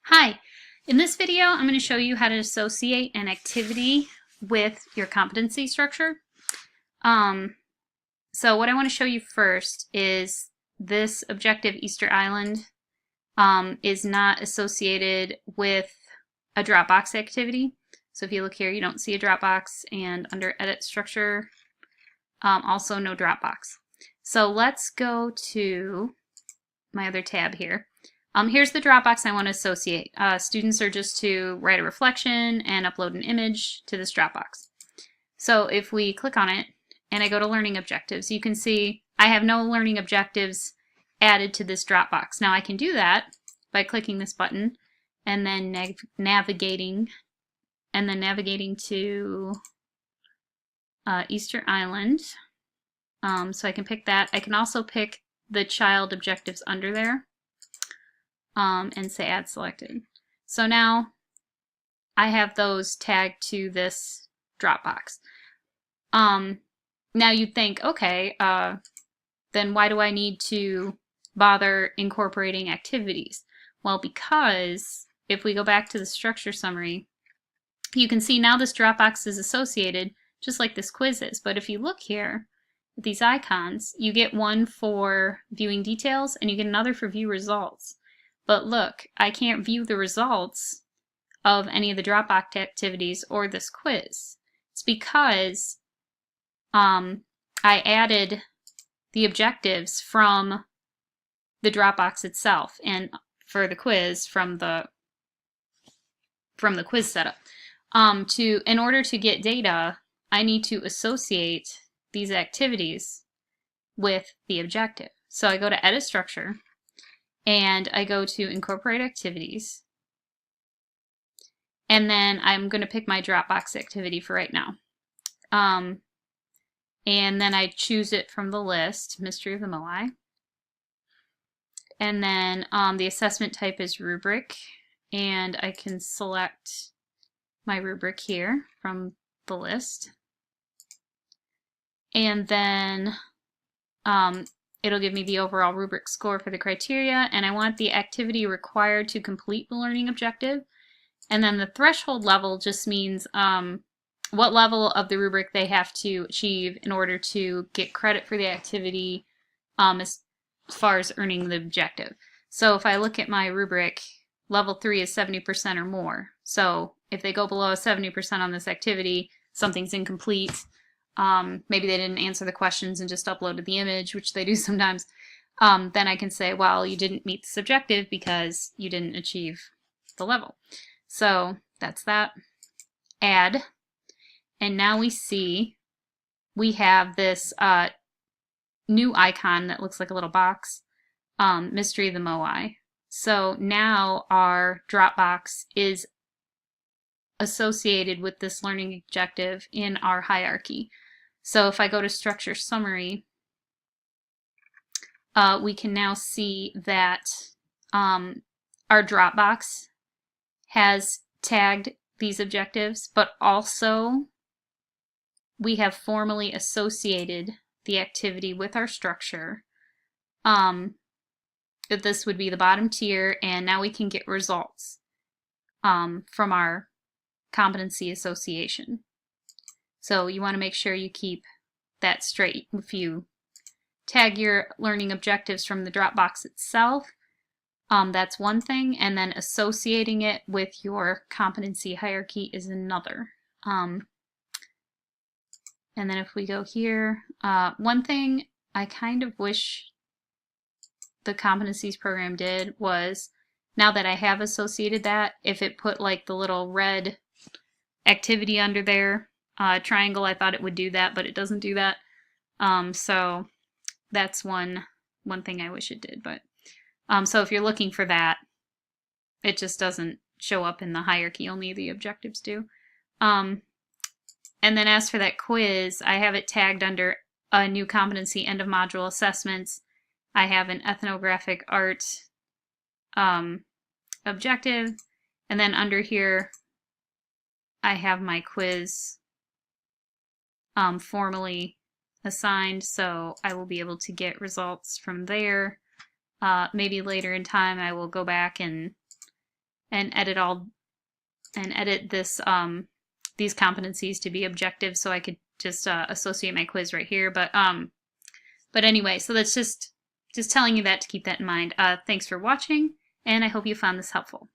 Hi, in this video I'm going to show you how to associate an activity with your competency structure. So what I want to show you first is this objective Easter Island is not associated with a Dropbox activity. So if you look here, you don't see a Dropbox, and under Edit Structure, also no Dropbox. So let's go to my other tab here. Here's the Dropbox I want to associate. Students are just to write a reflection and upload an image to this Dropbox. So if we click on it and I go to Learning Objectives, you can see I have no learning objectives added to this Dropbox. Now I can do that by clicking this button and then navigating to Easter Island. So I can pick that. I can also pick the child objectives under there. And say Add Selected. So now I have those tagged to this Dropbox. Now you'd think, okay, then why do I need to bother incorporating activities? Well, because if we go back to the structure summary, you can see now this Dropbox is associated just like this quiz is. But if you look here at these icons, you get one for viewing details and you get another for view results. But look, I can't view the results of any of the Dropbox activities or this quiz. It's because I added the objectives from the Dropbox itself, and for the quiz from the quiz setup. In order to get data, I need to associate these activities with the objective. So I go to Edit Structure, and I go to Incorporate Activities, and then I'm going to pick my Dropbox activity for right now. And then I choose it from the list, Mystery of the Moai. And then the assessment type is rubric, and I can select my rubric here from the list. And then it'll give me the overall rubric score for the criteria, and I want the activity required to complete the learning objective. And then the threshold level just means what level of the rubric they have to achieve in order to get credit for the activity as far as earning the objective. So if I look at my rubric, level 3 is 70% or more. So if they go below 70% on this activity, something's incomplete. Maybe they didn't answer the questions and just uploaded the image, which they do sometimes. Then I can say, well, you didn't meet this objective because you didn't achieve the level. So that's that. Add. And now we see we have this new icon that looks like a little box, Mystery of the Moai. So now our Dropbox is associated with this learning objective in our hierarchy. So if I go to Structure Summary, we can now see that our Dropbox has tagged these objectives, but also we have formally associated the activity with our structure. That this would be the bottom tier, and now we can get results from our competency association. So you want to make sure you keep that straight. If you tag your learning objectives from the Dropbox itself, that's one thing, and then associating it with your competency hierarchy is another. And then if we go here, one thing I kind of wish the competencies program did was, now that I have associated that, if it put like the little red activity under there, triangle, I thought it would do that, but it doesn't do that. So that's one thing I wish it did. But so if you're looking for that, it just doesn't show up in the hierarchy, only the objectives do. And then as for that quiz, I have it tagged under a new competency end of module assessments. I have an ethnographic art objective, and then under here I have my quiz formally assigned, so I will be able to get results from there. Maybe later in time I will go back and and edit this these competencies to be objective, so I could just associate my quiz right here. But anyway, so that's just telling you that to keep that in mind. Thanks for watching, and I hope you found this helpful.